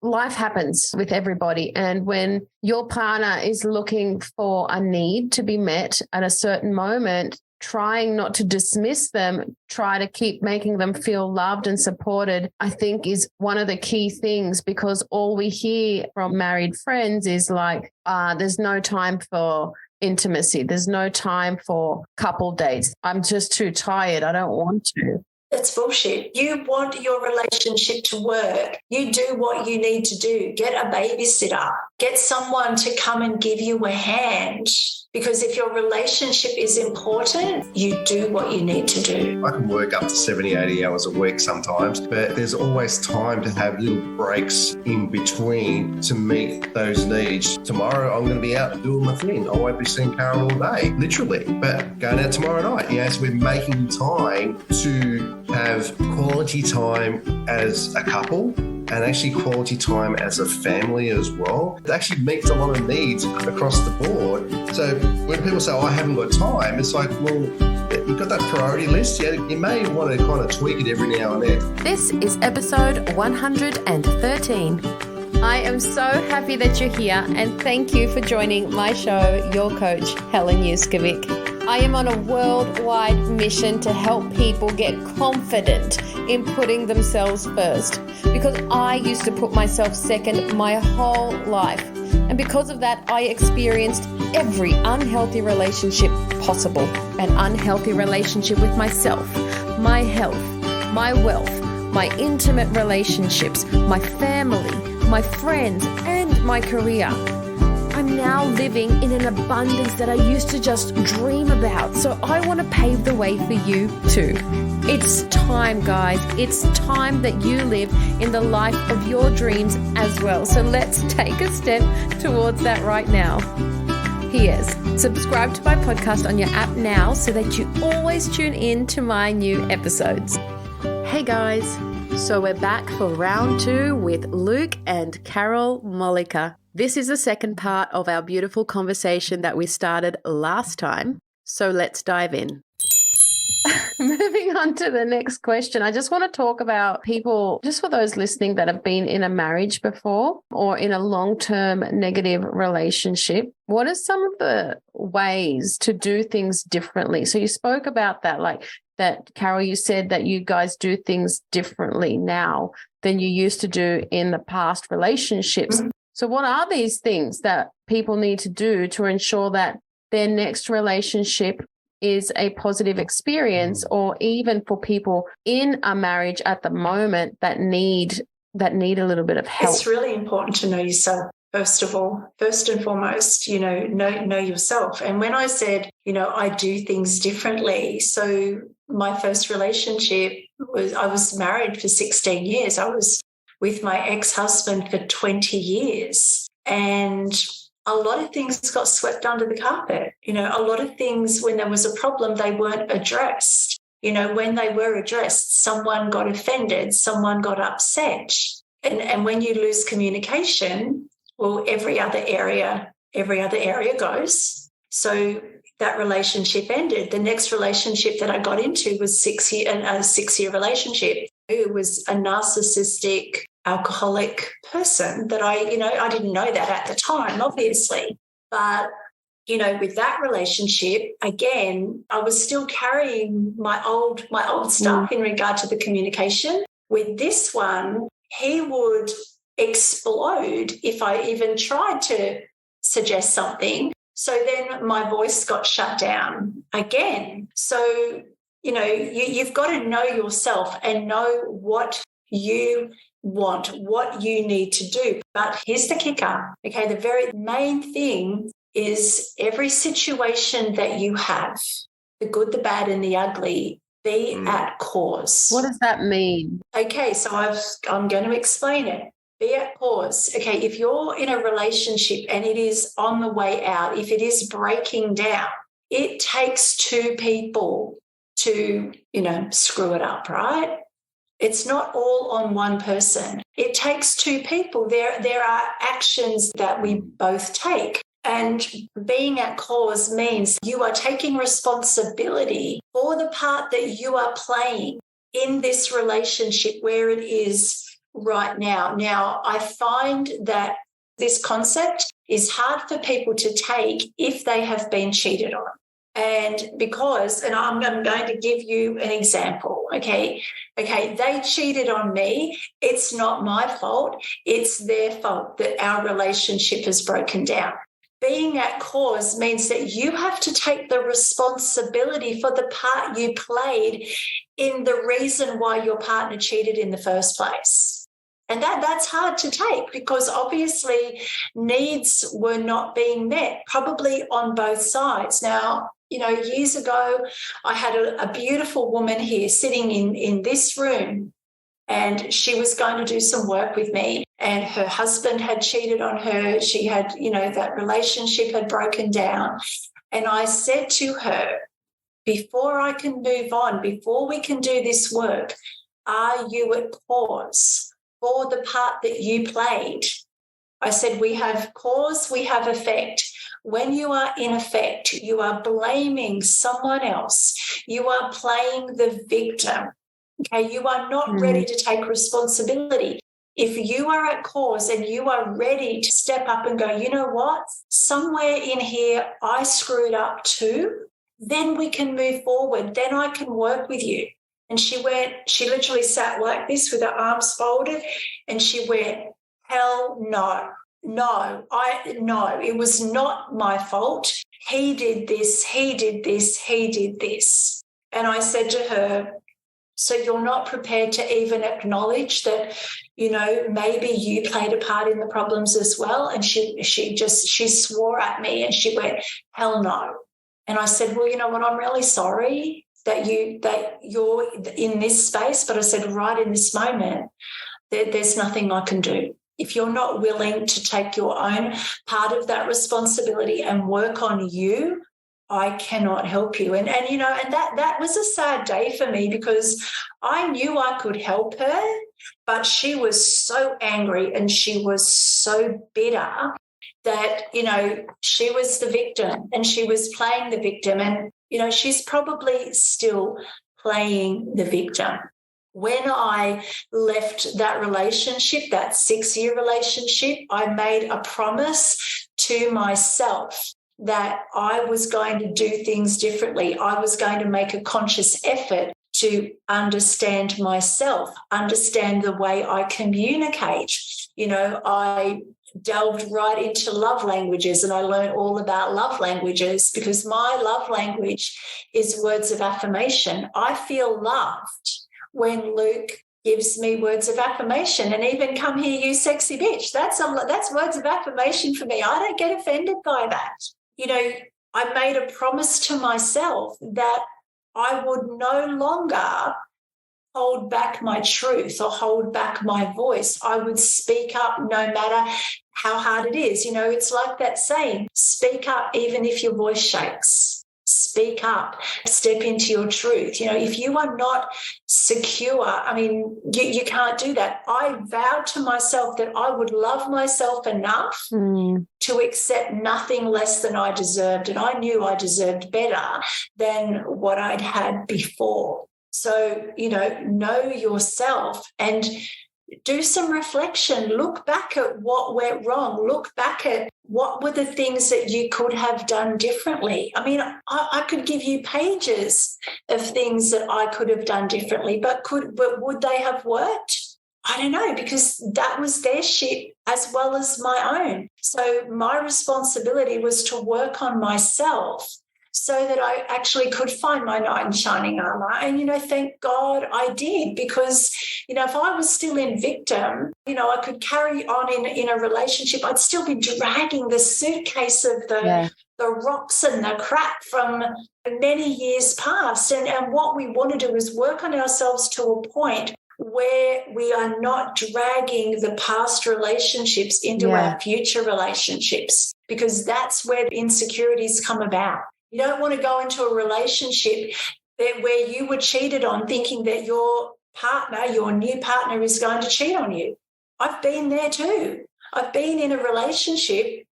life happens with everybody. And when your partner is looking for a need to be met at a certain moment, trying not to dismiss them, try to keep making them feel loved and supported, I think is one of the key things, because all we hear from married friends is like, there's no time for intimacy. There's no time for couple dates. I'm just too tired. I don't want to. That's bullshit. You want your relationship to work. You do what you need to do. Get a babysitter. Get someone to come and give you a hand. Because if your relationship is important, you do what you need to do. I can work up to 70, 80 hours a week sometimes, but there's always time to have little breaks in between to meet those needs. Tomorrow, I'm going to be out doing my thing. I won't be seeing Carol all day, literally, but going out tomorrow night. So we're making time to have quality time as a couple, and actually quality time as a family as well. It actually meets a lot of needs across the board. So when people say, I haven't got time, it's like, well, you've got that priority list. Yeah, you may want to kind of tweak it every now and then. This is episode 113. I am so happy that you're here, and thank you for joining my show, your coach, Helen Yuskovic. I am on a worldwide mission to help people get confident in putting themselves first, because I used to put myself second my whole life. And because of that, I experienced every unhealthy relationship possible. An unhealthy relationship with myself, my health, my wealth, my intimate relationships, my family, my friends, and my career. I'm now living in an abundance that I used to just dream about. So I want to pave the way for you too. It's time, guys. It's time that you live in the life of your dreams as well. So let's take a step towards that right now. P.S. Subscribe to my podcast on your app now so that you always tune in to my new episodes. Hey guys. So we're back for round 2 with Luke and Carol Mollica. This is the second part of our beautiful conversation that we started last time. So let's dive in. Moving on to the next question. I just want to talk about people, just for those listening that have been in a marriage before or in a long-term negative relationship. What are some of the ways to do things differently? So you spoke about that, like that, Carol, you said that you guys do things differently now than you used to do in the past relationships. Mm-hmm. So what are these things that people need to do to ensure that their next relationship is a positive experience, or even for people in a marriage at the moment that need a little bit of help? It's really important to know yourself. First of all, first and foremost, know yourself. And when I said, I do things differently. So my first relationship I was married for 16 years. I was with my ex-husband for 20 years. And a lot of things got swept under the carpet. A lot of things, when there was a problem, they weren't addressed. When they were addressed, someone got offended, someone got upset. And when you lose communication, well, every other area goes. So that relationship ended. The next relationship that I got into was a 6-year relationship. It was a narcissistic, alcoholic person that I didn't know that at the time, obviously. But, with that relationship, again, I was still carrying my old stuff in regard to the communication. With this one, he would explode if I even tried to suggest something. So then my voice got shut down again. So, you've got to know yourself and know what you want, what you need to do. But here's the kicker, okay? The very main thing is every situation that you have, the good, the bad, and the ugly, be at cause. What does that mean? Okay, so I'm going to explain it. Be at pause. Okay, if you're in a relationship and it is on the way out, if it is breaking down, it takes 2 people to, screw it up, right? It's not all on one person. It takes 2 people. There are actions that we both take. And being at cause means you are taking responsibility for the part that you are playing in this relationship, where it is right now. Now, I find that this concept is hard for people to take if they have been cheated on. And I'm going to give you an example, okay, they cheated on me. It's not my fault. It's their fault that our relationship has broken down. Being at cause means that you have to take the responsibility for the part you played in the reason why your partner cheated in the first place. And that's hard to take because obviously needs were not being met, probably on both sides. Now, years ago, I had a beautiful woman here sitting in this room, and she was going to do some work with me, and her husband had cheated on her. She had, that relationship had broken down. And I said to her, before I can move on, before we can do this work, are you at cause for the part that you played? I said, we have cause, we have effect. When you are in effect, you are blaming someone else. You are playing the victim. Okay, you are not ready to take responsibility. If you are at cause and you are ready to step up and go, you know what, somewhere in here I screwed up too, then we can move forward. Then I can work with you. And she literally sat like this with her arms folded, and she went, hell no. No, it was not my fault. He did this, he did this, he did this. And I said to her, so you're not prepared to even acknowledge that, maybe you played a part in the problems as well? And she swore at me and she went, hell no. And I said, well, you know what, I'm really sorry that you're in this space, but I said, right in this moment, there's nothing I can do. If you're not willing to take your own part of that responsibility and work on you, I cannot help you. And that was a sad day for me because I knew I could help her, but she was so angry and she was so bitter that, she was the victim and she was playing the victim. And, she's probably still playing the victim. When I left that relationship, that 6-year relationship, I made a promise to myself that I was going to do things differently. I was going to make a conscious effort to understand myself, understand the way I communicate. I delved right into love languages and I learned all about love languages because my love language is words of affirmation. I feel loved when Luke gives me words of affirmation, and even come here, you sexy bitch. That's words of affirmation for me. I don't get offended by that. I made a promise to myself that I would no longer hold back my truth or hold back my voice. I would speak up no matter how hard it is. It's like that saying, speak up even if your voice shakes. Speak up, step into your truth. If you are not secure, you can't do that. I vowed to myself that I would love myself enough to accept nothing less than I deserved. And I knew I deserved better than what I'd had before. So, know yourself and do some reflection. Look back at what went wrong. Look back at what were the things that you could have done differently. I could give you pages of things that I could have done differently, but would they have worked? I don't know, because that was their shit as well as my own. So my responsibility was to work on myself so that I actually could find my knight in shining armor. And, thank God I did, because, if I was still in victim, I could carry on in a relationship. I'd still be dragging the suitcase of the rocks and the crap from many years past. And what we want to do is work on ourselves to a point where we are not dragging the past relationships into our future relationships, because that's where the insecurities come about. You don't want to go into a relationship where you were cheated on thinking that your partner, your new partner, is going to cheat on you. I've been there too. I've been in a relationship,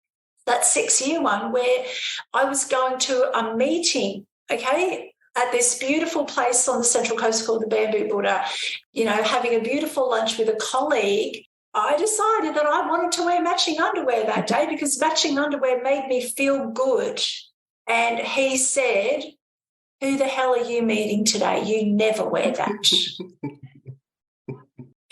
that 6-year one, where I was going to a meeting, okay, at this beautiful place on the Central Coast called the Bamboo Buddha, having a beautiful lunch with a colleague, I decided that I wanted to wear matching underwear that day because matching underwear made me feel good. And he said, "Who the hell are you meeting today? You never wear that."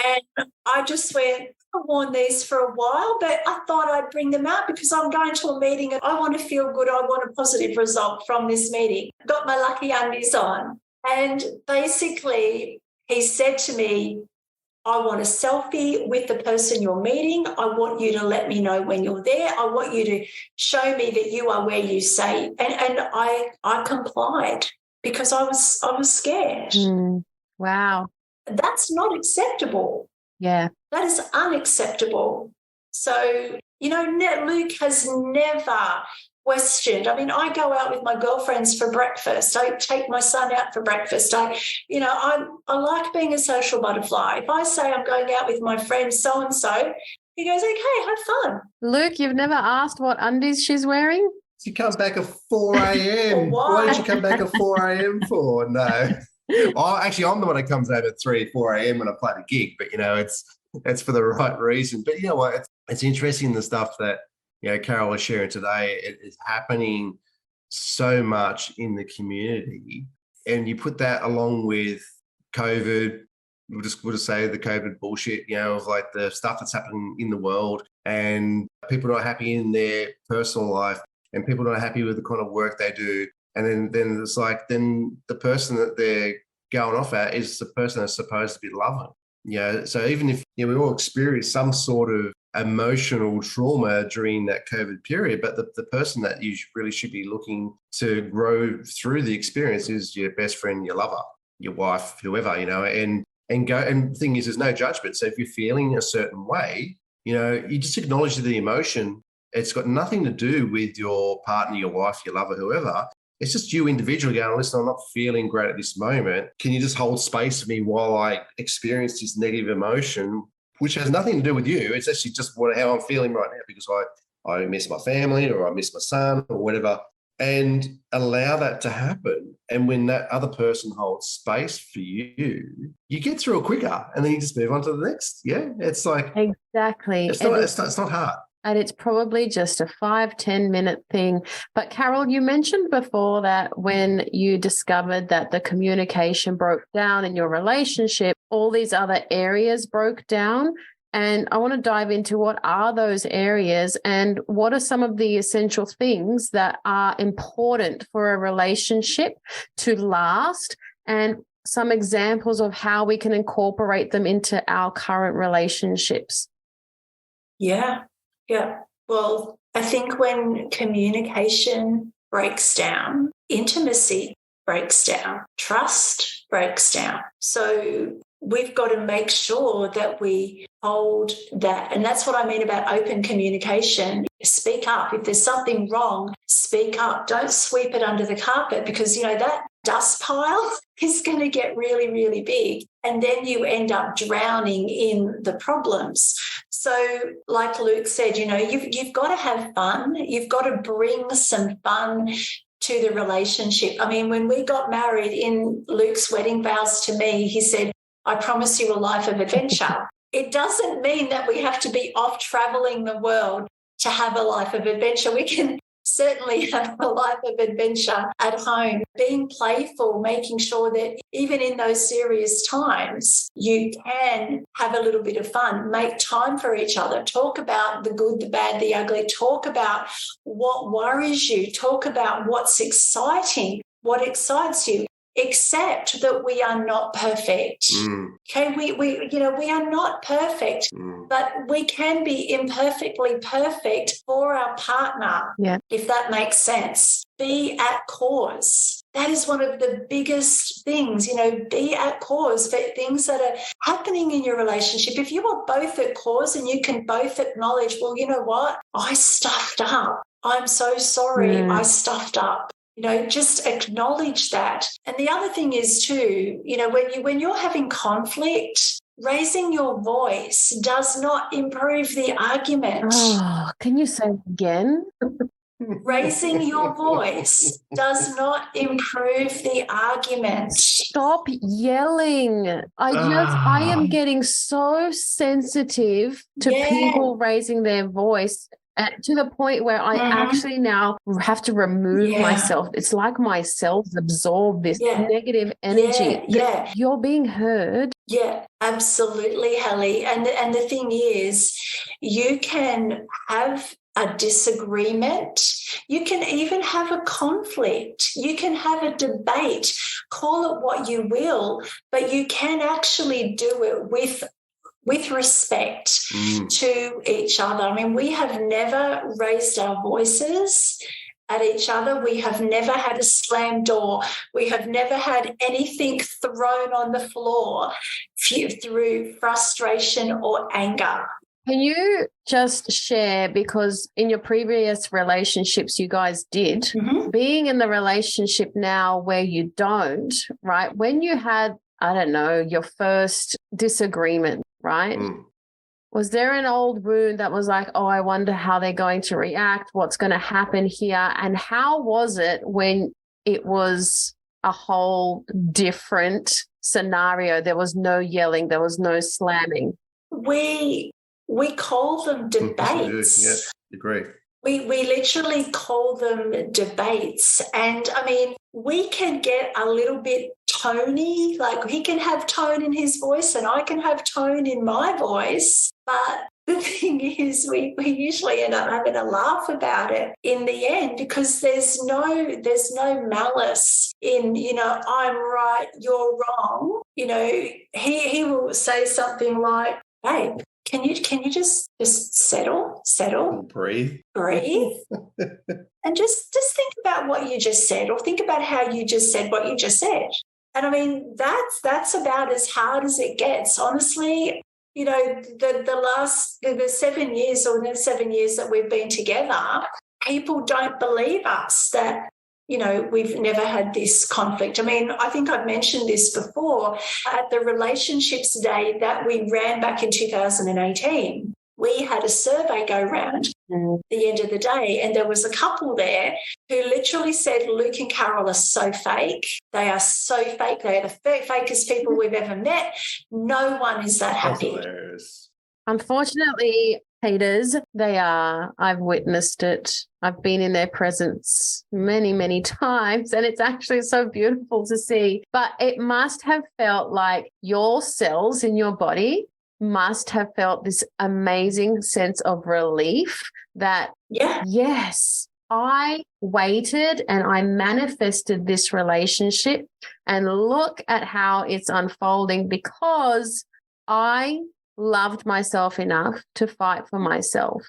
And I just went, I've worn these for a while, but I thought I'd bring them out because I'm going to a meeting and I want to feel good. I want a positive result from this meeting. Got my lucky undies on. And basically he said to me, "I want a selfie with the person you're meeting. I want you to let me know when you're there. I want you to show me that you are where you say." And I complied because I was scared. Wow. That's not acceptable. Yeah. That is unacceptable. So, Luke has never questioned. I mean, I go out with my girlfriends for breakfast. I take my son out for breakfast. I like being a social butterfly. If I say I'm going out with my friend so-and-so, he goes, "Okay, have fun." Luke, you've never asked what undies she's wearing? She comes back at 4 a.m. Why did she come back at 4 a.m. for? No. Oh, actually, I'm the one that comes out at 3, 4 a.m. when I play the gig, but, it's for the right reason. But you know what? It's interesting, the stuff that, Carol was sharing today. It is happening so much in the community. And you put that along with COVID, we'll just say the COVID bullshit, of like the stuff that's happening in the world, and people not happy in their personal life, and people not happy with the kind of work they do. And then it's like, then the person that they're going off at is the person that's supposed to be loving. So even if we all experience some sort of emotional trauma during that COVID period, but the person that you really should be looking to grow through the experience is your best friend, your lover, your wife, whoever, and the thing is, there's no judgment. So if you're feeling a certain way, you just acknowledge the emotion. It's got nothing to do with your partner, your wife, your lover, whoever. It's just you individually going, "Listen, I'm not feeling great at this moment. Can you just hold space for me while I experience this negative emotion, which has nothing to do with you. It's actually just how I'm feeling right now because I miss my family or I miss my son or whatever." And allow that to happen. And when that other person holds space for you, you get through it quicker and then you just move on to the next. Yeah, it's like... Exactly. It's not hard. And it's probably just a 5-10 minute thing. But Carol, you mentioned before that when you discovered that the communication broke down in your relationship, all these other areas broke down. And I want to dive into what are those areas and what are some of the essential things that are important for a relationship to last, and some examples of how we can incorporate them into our current relationships. Yeah. Well, I think when communication breaks down, intimacy breaks down, trust breaks down. So we've got to make sure that we hold that. And that's what I mean about open communication. Speak up. If there's something wrong, speak up. Don't sweep it under the carpet because, that dust pile is going to get really, really big. And then you end up drowning in the problems. So like Luke said, you've got to have fun. You've got to bring some fun to the relationship. I mean, when we got married, in Luke's wedding vows to me, he said, "I promise you a life of adventure." It doesn't mean that we have to be off traveling the world to have a life of adventure. We can certainly have a life of adventure at home, being playful, making sure that even in those serious times, you can have a little bit of fun, make time for each other, talk about the good, the bad, the ugly, talk about what worries you, talk about what's exciting, what excites you. Accept that we are not perfect. Okay, we are not perfect, but we can be imperfectly perfect for our partner, if that makes sense. Be at cause. That is one of the biggest things, be at cause for things that are happening in your relationship. If you are both at cause and you can both acknowledge, well, you know what? I stuffed up. I'm so sorry. I stuffed up. Just acknowledge that. And the other thing is too, when you're having conflict, raising your voice does not improve the argument. Oh, can you say it again? Raising your voice does not improve the argument. Stop yelling. I am getting so sensitive to people raising their voice to the point where I actually now have to remove myself. It's like my cells absorb this negative energy. You're being heard. Yeah, absolutely, Hallie. And the thing is, you can have a disagreement. You can even have a conflict. You can have a debate. Call it what you will, but you can actually do it with respect to each other. I mean, we have never raised our voices at each other. We have never had a slam door. We have never had anything thrown on the floor through frustration or anger. Can you just share, because in your previous relationships you guys did, being in the relationship now where you don't, right? When you had, I don't know, your first disagreement, right? Was there an old wound that was like, oh, I wonder how they're going to react, what's going to happen here? And how was it when it was a whole different scenario? There was no yelling, there was no slamming. We call them debates. Yeah, agree. We literally call them debates. And I mean, we can get a little bit tony, like he can have tone in his voice and I can have tone in my voice. But the thing is, we usually end up having a laugh about it in the end, because there's no malice in, I'm right, you're wrong. He will say something like, babe, Can you just settle, breathe, and just think about what you just said, or think about how you just said what you just said. And I mean, that's about as hard as it gets, honestly. The 7 years or the 7 years that we've been together, people don't believe us that we've never had this conflict. I mean, I think I've mentioned this before. At the Relationships Day that we ran back in 2018, we had a survey go round at the end of the day, and there was a couple there who literally said, Luke and Carol are so fake. They are so fake. They are the fakest people we've ever met. No one is that happy. Unfortunately, haters, they are. I've witnessed it. I've been in their presence many, many times, and it's actually so beautiful to see. But it must have felt like your cells in your body must have felt this amazing sense of relief that, yes, I waited and I manifested this relationship, and look at how it's unfolding because I loved myself enough to fight for myself.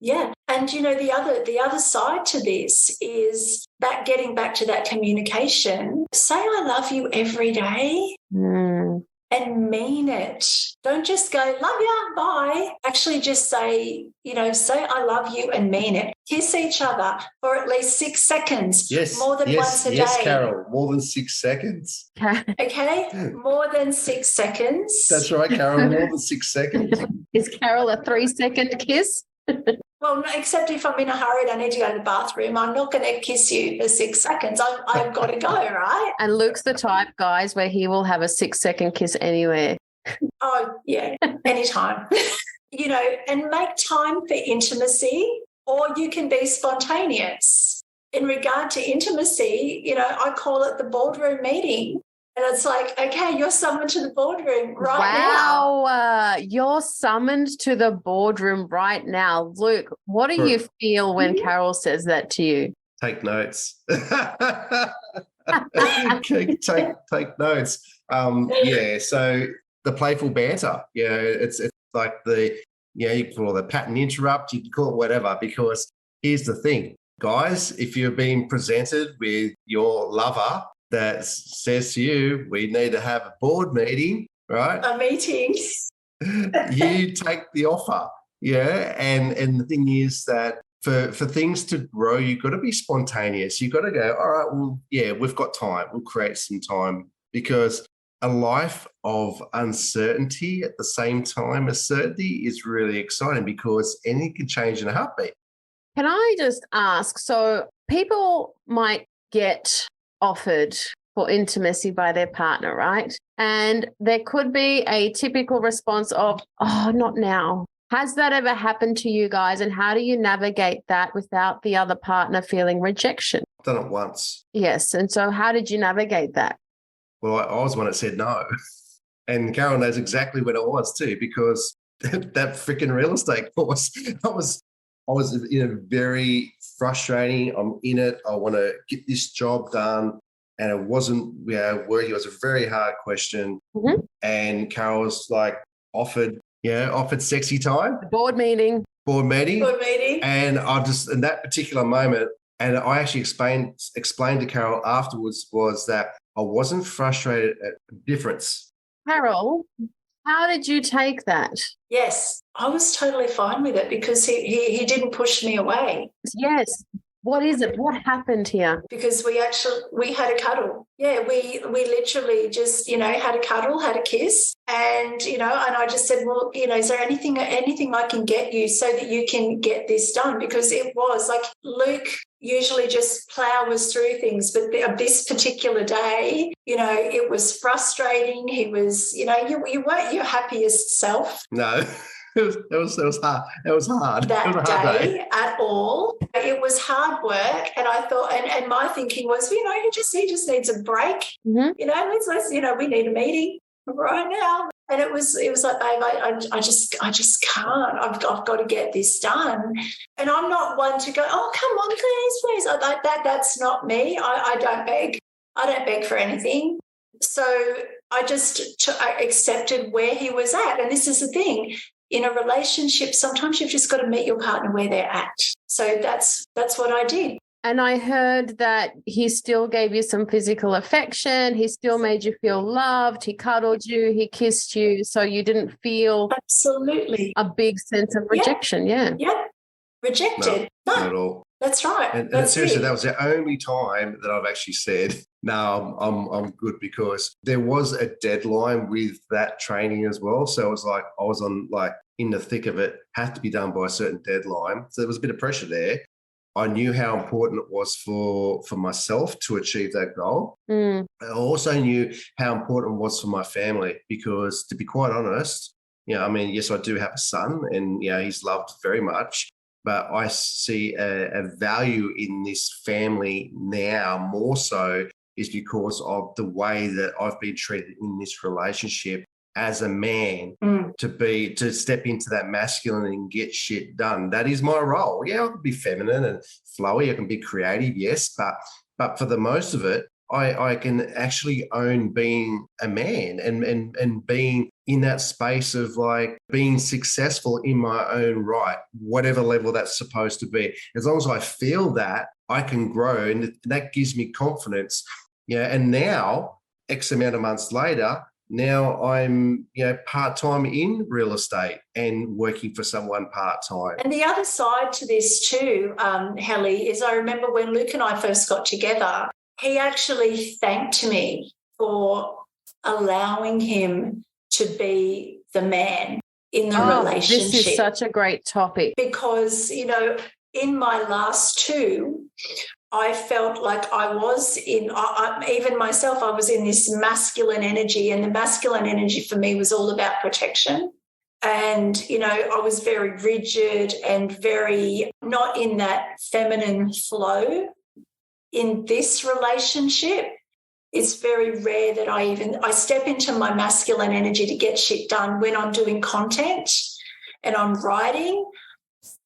Yeah. And, the other side to this is that getting back to that communication, say I love you every day and mean it. Don't just go, love ya, bye. Actually just say I love you and mean it. Kiss each other for at least 6 seconds. Yes. More than once a day. Yes, Carol, more than 6 seconds. Okay? More than 6 seconds. That's right, Carol, more than 6 seconds. Is Carol a 3-second kiss? Well, no, except if I'm in a hurry and I need to go to the bathroom, I'm not going to kiss you for 6 seconds. I've got to go, right? And Luke's the type, guys, where he will have a 6-second kiss anywhere. Oh, yeah, anytime. And make time for intimacy, or you can be spontaneous. In regard to intimacy, I call it the boardroom meeting. And it's like, okay, you're summoned to the boardroom right now. Wow, you're summoned to the boardroom right now. Luke, what do you feel when Carol says that to you? Take notes. take notes. So the playful banter, it's like you can call it a pattern interrupt, you can call it whatever, because here's the thing, guys, if you're being presented with your lover that says to you, we need to have a board meeting, right? A meeting. You take the offer, and the thing is that for things to grow, you've got to be spontaneous. You've got to go, all right, well, we've got time. We'll create some time, because a life of uncertainty at the same time as certainty is really exciting, because anything can change in a heartbeat. Can I just ask, so people might get offered for intimacy by their partner, right? And there could be a typical response of, oh, not now. Has that ever happened to you guys? And how do you navigate that without the other partner feeling rejection? I've done it once. Yes. And so how did you navigate that? Well, I was the one that said no. And Carol knows exactly when it was too, because that freaking real estate course, I was in a very frustrating, I'm in it, I want to get this job done. And it wasn't working. It was a very hard question. Mm-hmm. And Carol was like offered sexy time. Board meeting. And I just, in that particular moment, and I actually explained to Carol afterwards, was that I wasn't frustrated at difference. Carol, how did you take that? Yes, I was totally fine with it because he didn't push me away. Yes. What is it? What happened here? Because we had a cuddle. Yeah, we literally just, had a cuddle, had a kiss. And, and I just said, well, is there anything I can get you so that you can get this done? Because it was like Luke usually just plows through things. But this particular day, it was frustrating. He was, you weren't your happiest self. No. It was hard. It was hard. That day at all. It was hard work. And I thought, and my thinking was, he just needs a break. Mm-hmm. Let's we need a meeting right now. And it was like, babe, I just can't. I've got to get this done. And I'm not one to go, oh, come on, please. I like that. That's not me. I don't beg. I don't beg for anything. So I just I accepted where he was at. And this is the thing. In a relationship, sometimes you've just got to meet your partner where they're at. So that's what I did. And I heard that he still gave you some physical affection. He still made you feel loved. He cuddled you. He kissed you. So you didn't feel absolutely a big sense of rejection. Yeah. Rejected. No, not at all. That's right. And seriously, that was the only time that I've actually said, no, I'm good, because there was a deadline with that training as well. So it was like I was in the thick of it, had to be done by a certain deadline. So there was a bit of pressure there. I knew how important it was for myself to achieve that goal. Mm. I also knew how important it was for my family, because to be quite honest, yes, I do have a son and, he's loved very much. But I see a value in this family now more so is because of the way that I've been treated in this relationship as a man to step into that masculine and get shit done. That is my role. Yeah, I can be feminine and flowy. I can be creative, yes, but for the most of it, I can actually own being a man and being in that space of like being successful in my own right, whatever level that's supposed to be. As long as I feel that, I can grow, and that gives me confidence. Yeah, and now, X amount of months later, now I'm part-time in real estate and working for someone part-time. And the other side to this too, Helly, is I remember when Luke and I first got together, he actually thanked me for allowing him to be the man in the relationship. This is such a great topic. Because, in my last two, I felt like I was even myself, I was in this masculine energy, and the masculine energy for me was all about protection. And, I was very rigid and very not in that feminine flow. In this relationship, it's very rare that I step into my masculine energy to get shit done when I'm doing content and I'm writing.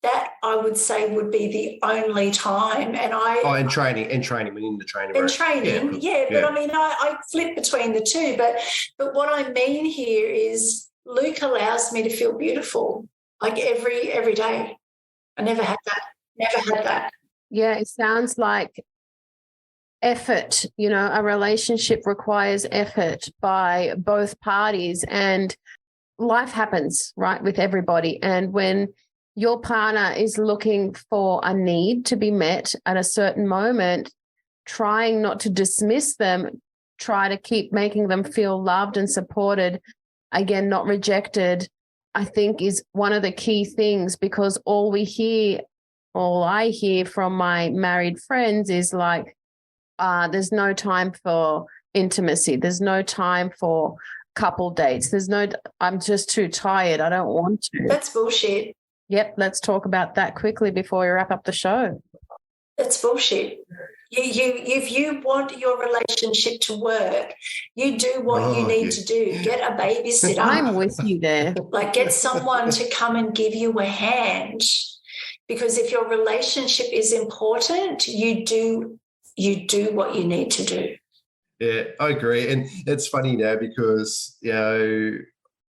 That I would say would be the only time. And training, we need the training. And training, but I flip between the two. But what I mean here is Luke allows me to feel beautiful, like every day. I never had that. Yeah, it sounds like effort. A relationship requires effort by both parties, and life happens, right, with everybody. And when your partner is looking for a need to be met at a certain moment, trying not to dismiss them, try to keep making them feel loved and supported, again, not rejected, I think is one of the key things, because all we hear all I hear from my married friends is like, there's no time for intimacy. There's no time for couple dates. I'm just too tired. I don't want to. That's bullshit. Yep. Let's talk about that quickly before we wrap up the show. That's bullshit. If you want your relationship to work, you do what you need to do. Get a babysitter. I'm with you there. Like, get someone to come and give you a hand, because if your relationship is important, you do what you need to do. Yeah, I agree. And it's funny now because,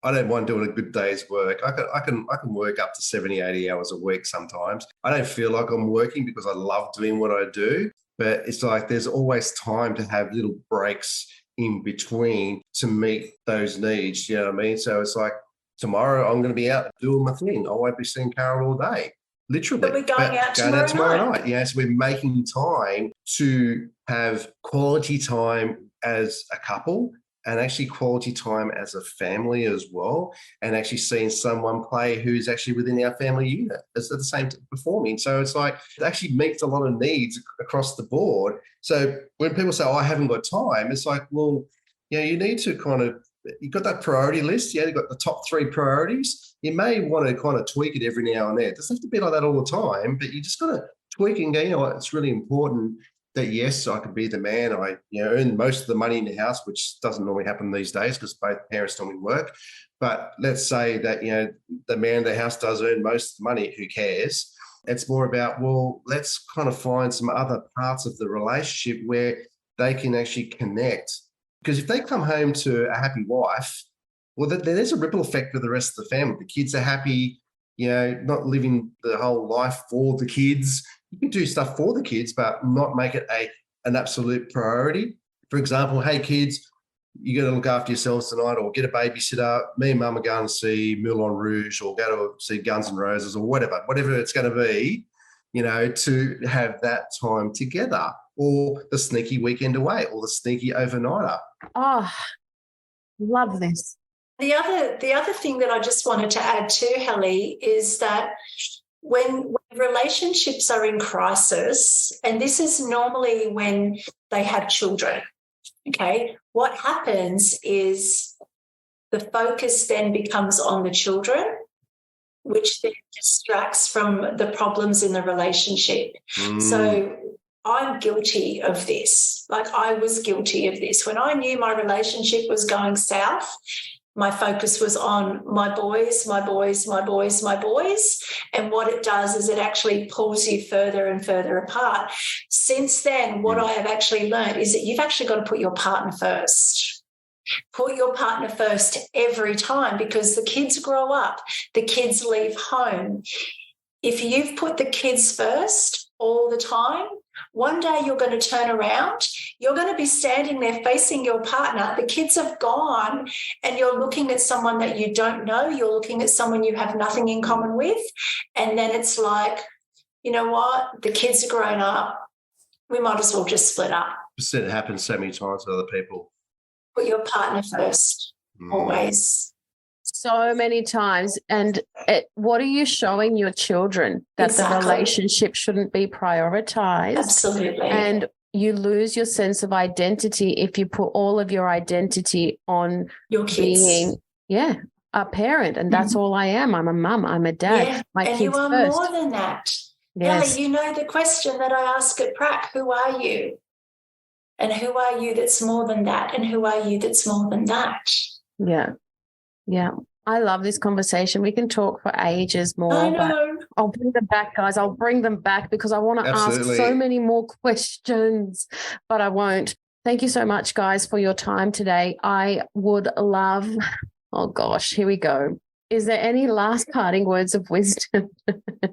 I don't mind doing a good day's work. I can work up to 70, 80 hours a week sometimes. I don't feel like I'm working because I love doing what I do, but it's like there's always time to have little breaks in between to meet those needs, you know what I mean? So it's like tomorrow I'm going to be out doing my thing. I won't be seeing Carol all day. Literally. But we're going out tomorrow night. Yeah, so we're making time to have quality time as a couple and actually quality time as a family as well, and actually seeing someone play who's actually within our family unit at the same time performing. So it's like it actually meets a lot of needs across the board. So when people say, I haven't got time, it's like, well, you need to kind of, you've got that priority list. You've got the top 3 priorities. You may want to kind of tweak it every now and then. It doesn't have to be like that all the time, but you just got to tweak and go, it's really important that, yes, I could be the man. I earn most of the money in the house, which doesn't normally happen these days because both parents normally work. But let's say that, the man in the house does earn most of the money. Who cares? It's more about, well, let's kind of find some other parts of the relationship where they can actually connect. Because if they come home to a happy wife, well, there's a ripple effect with the rest of the family. The kids are happy, not living the whole life for the kids. You can do stuff for the kids, but not make it an absolute priority. For example, hey, kids, you got to look after yourselves tonight, or get a babysitter. Me and Mum are going to see Moulin Rouge, or go to see Guns N' Roses, or whatever it's going to be, to have that time together, or the sneaky weekend away, or the sneaky overnighter. Oh, love this. The other thing that I just wanted to add too, Helly, is that when relationships are in crisis, and this is normally when they have children, okay, what happens is the focus then becomes on the children, which then distracts from the problems in the relationship. So I'm guilty of this. Like, I was guilty of this. When I knew my relationship was going south, my focus was on my boys. And what it does is it actually pulls you further and further apart. Since then, what I have actually learned is that you've actually got to put your partner first. Put your partner first every time, because the kids grow up, the kids leave home. If you've put the kids first all the time, one day you're going to turn around, you're going to be standing there facing your partner, the kids have gone, and you're looking at someone that you don't know, you're looking at someone you have nothing in common with, and then it's like, you know what, the kids are grown up, we might as well just split up. It happens so many times with other people. Put your partner first, always. So many times. And what are you showing your children? That the relationship shouldn't be prioritized. Absolutely. And you lose your sense of identity if you put all of your identity on your kids. Being, a parent. And that's all I am. I'm a mum. I'm a dad. Yeah. My and kids you are first. more than that. Yes. Ellie, you know the question that I ask at Prac, who are you? And who are you that's more than that? And who are you that's more than that? Yeah. Yeah. I love this conversation. We can talk for ages more. I know. But I'll bring them back, guys. I'll bring them back because I want to ask so many more questions, but I won't. Thank you so much, guys, for your time today. I would love, oh gosh, here we go. Is there any last parting words of wisdom?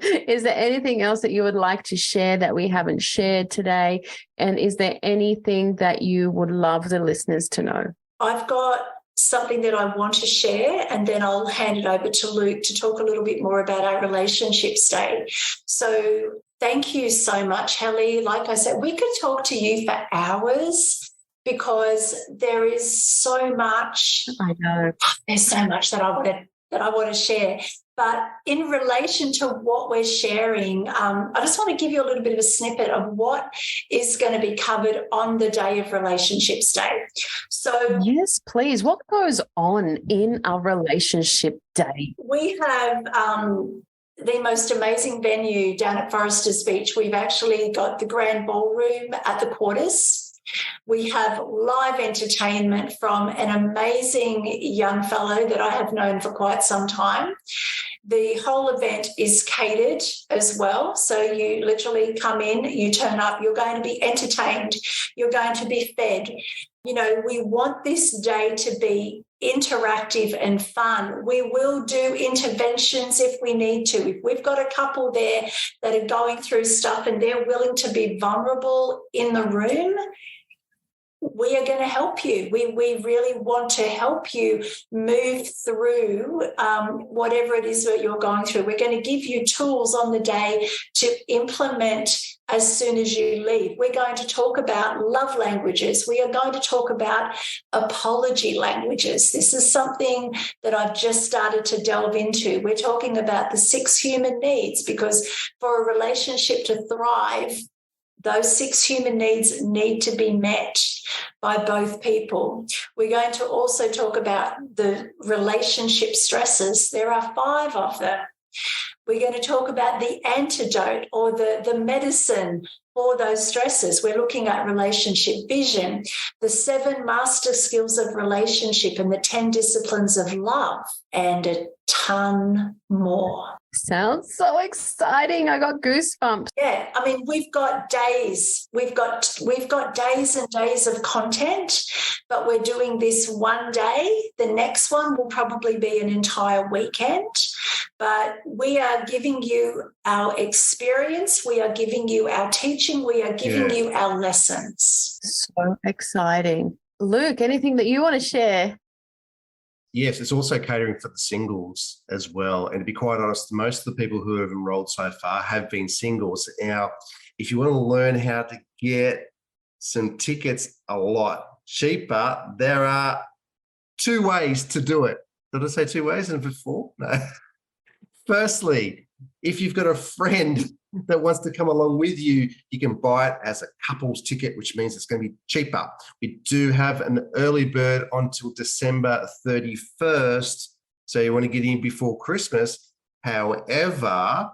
Is there anything else that you would like to share that we haven't shared today? And is there anything that you would love the listeners to know? I've got something that I want to share, and then I'll hand it over to Luke to talk a little bit more about our relationship stage. So thank you so much, Helly. Like I said, we could talk to you for hours because there is so much. I know. There's so much that I want to share. But in relation to what we're sharing, I just want to give you a little bit of a snippet of what is going to be covered on the day of Relationships Day. So yes, please. What goes on in our relationship day? we have the most amazing venue down at Forresters Beach. We've actually got the grand ballroom at the Quarters. We have live entertainment from an amazing young fellow that I have known for quite some time. The whole event is catered as well. So you literally come in, you turn up, you're going to be entertained, you're going to be fed. You know, we want this day to be interactive and fun. We will do interventions if we need to. If we've got a couple there that are going through stuff and they're willing to be vulnerable in the room, we are going to help you. We really want to help you move through whatever it is that you're going through. We're going to give you tools on the day to implement as soon as you leave. We're going to talk about love languages. We are going to talk about apology languages. This is something that I've just started to delve into. We're talking about the 6 human needs, because for a relationship to thrive, those 6 human needs need to be met by both people. We're going to also talk about the relationship stresses. There are 5 of them. We're going to talk about the antidote or the medicine for those stresses. We're looking at relationship vision, the 7 master skills of relationship, and the 10 disciplines of love, and a ton more. Sounds so exciting. I got goosebumps. Yeah, I mean, we've got days. We've got days and days of content, but we're doing this one day. The next one will probably be an entire weekend. But we are giving you our experience. We are giving you our teaching. We are giving you our lessons. So exciting. Luke, anything that you want to share? Yes, it's also catering for the singles as well. And to be quite honest, most of the people who have enrolled so far have been singles. Now, if you want to learn how to get some tickets a lot cheaper, there are 2 ways to do it. Did I say 2 ways and 4? No. Firstly, if you've got a friend that wants to come along with you, you can buy it as a couples ticket, which means it's going to be cheaper. We do have an early bird until December 31st, so you want to get in before Christmas. However,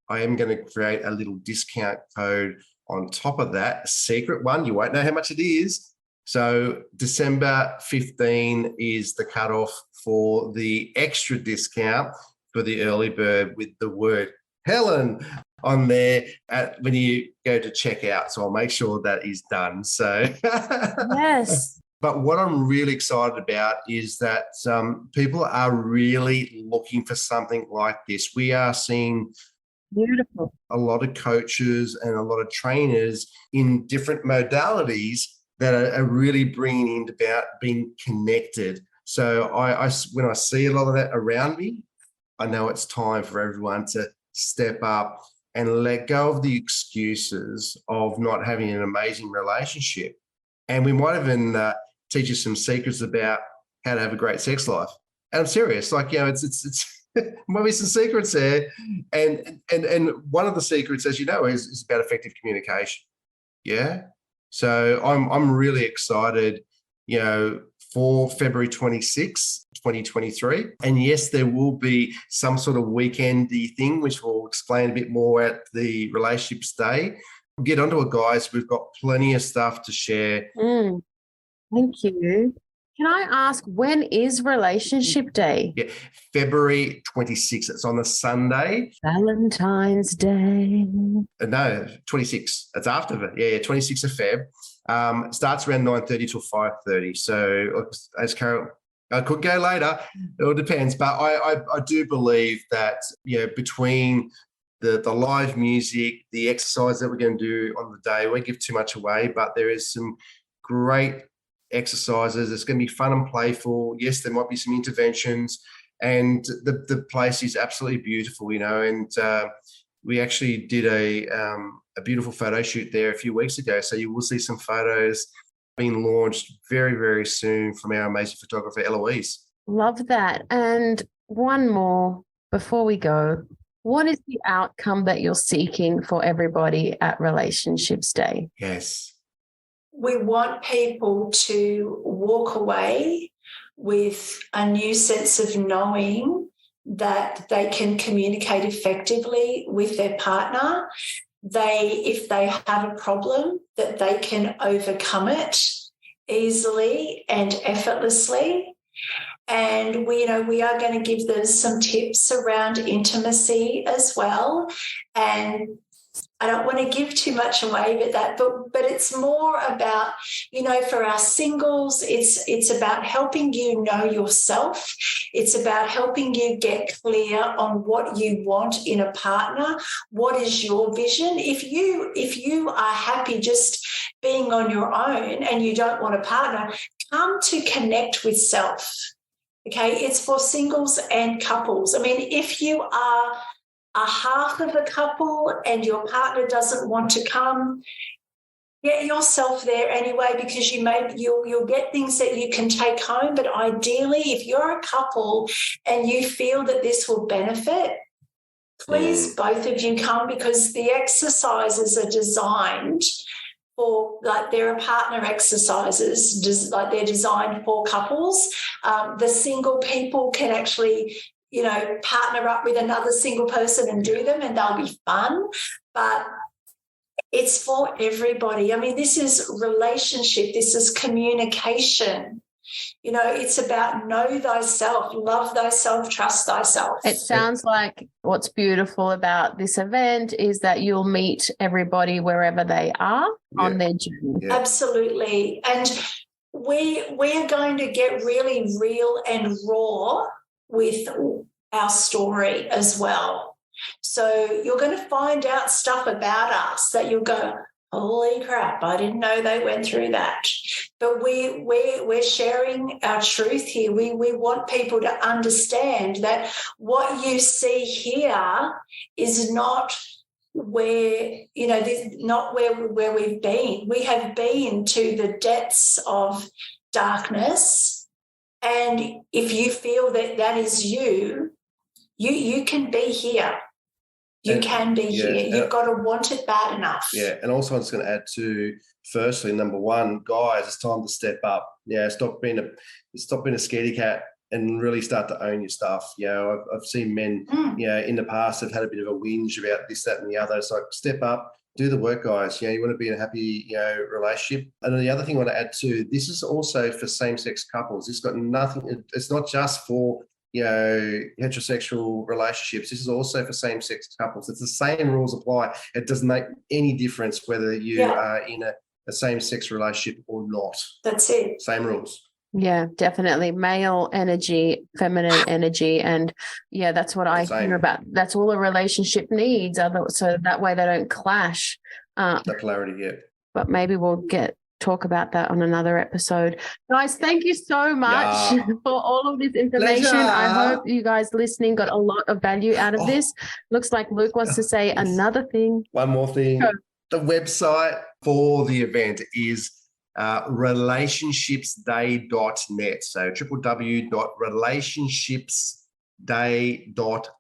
I am going to create a little discount code on top of that, a secret one. You won't know how much it is. So December 15 is the cutoff for the extra discount for the early bird, with the word Helen on there when you go to check out. So I'll make sure that is done. So Yes. But what I'm really excited about is that people are really looking for something like this. We are seeing Beautiful. a lot of coaches and a lot of trainers in different modalities that are really bringing in about being connected. So when I see a lot of that around me, I know it's time for everyone to step up and let go of the excuses of not having an amazing relationship. And we might even teach you some secrets about how to have a great sex life. And I'm serious, like, you know, it's might be some secrets there. And one of the secrets, as you know, is about effective communication. Yeah. So I'm really excited, you know, for February 26th, 2023. And yes, there will be some sort of weekendy thing, which we'll explain a bit more at the Relationships Day. Get onto it, guys. We've got plenty of stuff to share. Thank you. Can I ask, when is Relationship Day? Yeah, February 26th. It's on a Sunday. Valentine's Day. No, 26. It's after it. Yeah, 26th of Feb. Starts around 9:30 till 5:30. So as Carol, I could go later. It all depends. But I do believe that, you know, between the live music, the exercise that we're going to do on the day, we won't give too much away, but there is some great exercises. It's going to be fun and playful. Yes, there might be some interventions, and the place is absolutely beautiful, you know, and we actually did a beautiful photo shoot there a few weeks ago. So you will see some photos being launched very, very soon from our amazing photographer, Eloise. Love that. And one more. before we go, what is the outcome that you're seeking for everybody at Relationships Day? Yes. We want people to walk away with a new sense of knowing that they can communicate effectively with their partner. If they have a problem, that they can overcome it easily and effortlessly. And we are going to give them some tips around intimacy as well. And I don't want to give too much away with that, but it's more about, for our singles, it's about helping you know yourself. It's about helping you get clear on what you want in a partner. What is your vision? If you are happy just being on your own and you don't want a partner, come to connect with self. Okay, it's for singles and couples. I mean, if you are a half of a couple and your partner doesn't want to come, get yourself there anyway, because you'll get things that you can take home. But ideally, if you're a couple and you feel that this will benefit, please both of you come, because the exercises are designed for, like, there are partner exercises, like they're designed for couples. The single people can actually partner up with another single person and do them, and they'll be fun. But it's for everybody. I mean, this is relationship. This is communication. It's about know thyself, love thyself, trust thyself. It sounds like what's beautiful about this event is that you'll meet everybody wherever they are on their journey. Yeah. Absolutely. And we're going to get really real and raw with our story as well. So you're going to find out stuff about us that you'll go, holy crap, I didn't know they went through that. But we're sharing our truth here. We want people to understand that what you see here is not where, not where we've been. We have been to the depths of darkness. And if you feel that is you can be here. You can be here. You've got to want it bad enough. Yeah. And also I'm just going to add to, firstly, number one, guys, it's time to step up. Yeah, stop being a scaredy cat and really start to own your stuff. I've seen men, in the past have had a bit of a whinge about this, that, and the other. So step up. Do the work, guys. You want to be in a happy, relationship. And then the other thing I want to add too, this is also for same-sex couples. It's got nothing. It's not just for heterosexual relationships. This is also for same-sex couples. It's the same rules apply. It doesn't make any difference whether you are in a same-sex relationship or not. That's it. Same rules. Yeah, definitely. Male energy, feminine energy. And that's what I hear about. That's all a relationship needs. So that way they don't clash. The polarity, But maybe we'll talk about that on another episode. Guys, thank you so much for all of this information. Pleasure. I hope you guys listening got a lot of value out of this. Looks like Luke wants to say another thing. One more thing. The website for the event is relationshipsday.net. So www.relationshipsday.net.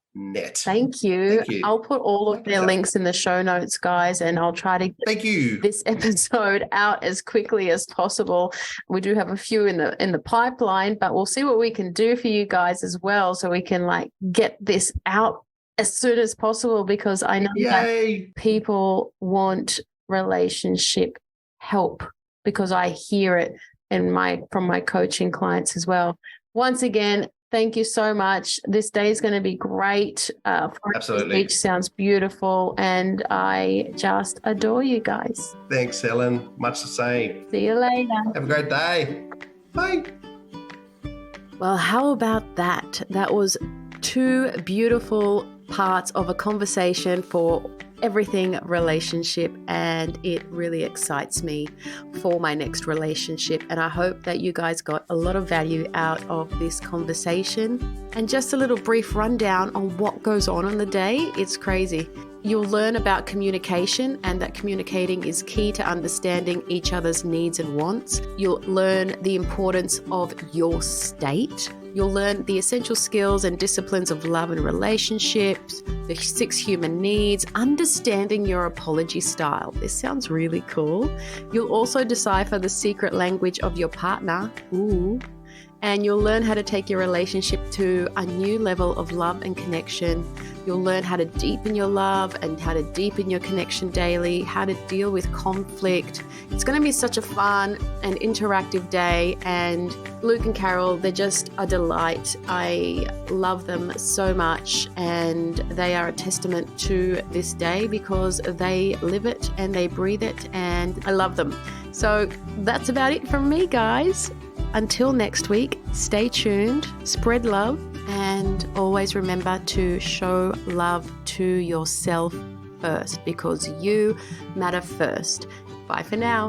Thank you. I'll put all of their links in the show notes, guys, and I'll try to get this episode out as quickly as possible. We do have a few in the pipeline, but we'll see what we can do for you guys as well, so we can get this out as soon as possible, because I know that people want relationship help, because I hear it from my coaching clients as well. Once again, thank you so much. This day is going to be great. Forresters Beach sounds beautiful, and I just adore you guys. Thanks, Helen. Much the same. See you later. Have a great day. Bye. Well, how about that? That was two beautiful parts of a conversation for everything relationship, and it really excites me for my next relationship. And I hope that you guys got a lot of value out of this conversation. And just a little brief rundown on what goes on the day. It's crazy. You'll learn about communication, and that communicating is key to understanding each other's needs and wants. You'll learn the importance of your state. You'll learn the essential skills and disciplines of love and relationships, the 6 human needs, understanding your apology style. This sounds really cool. You'll also decipher the secret language of your partner. Ooh. And you'll learn how to take your relationship to a new level of love and connection. You'll learn how to deepen your love and how to deepen your connection daily, how to deal with conflict. It's going to be such a fun and interactive day. And Luke and Carol, they're just a delight. I love them so much. And they are a testament to this day because they live it and they breathe it. And I love them. So that's about it from me, guys. Until next week, stay tuned, spread love, and always remember to show love to yourself first because you matter first. Bye for now.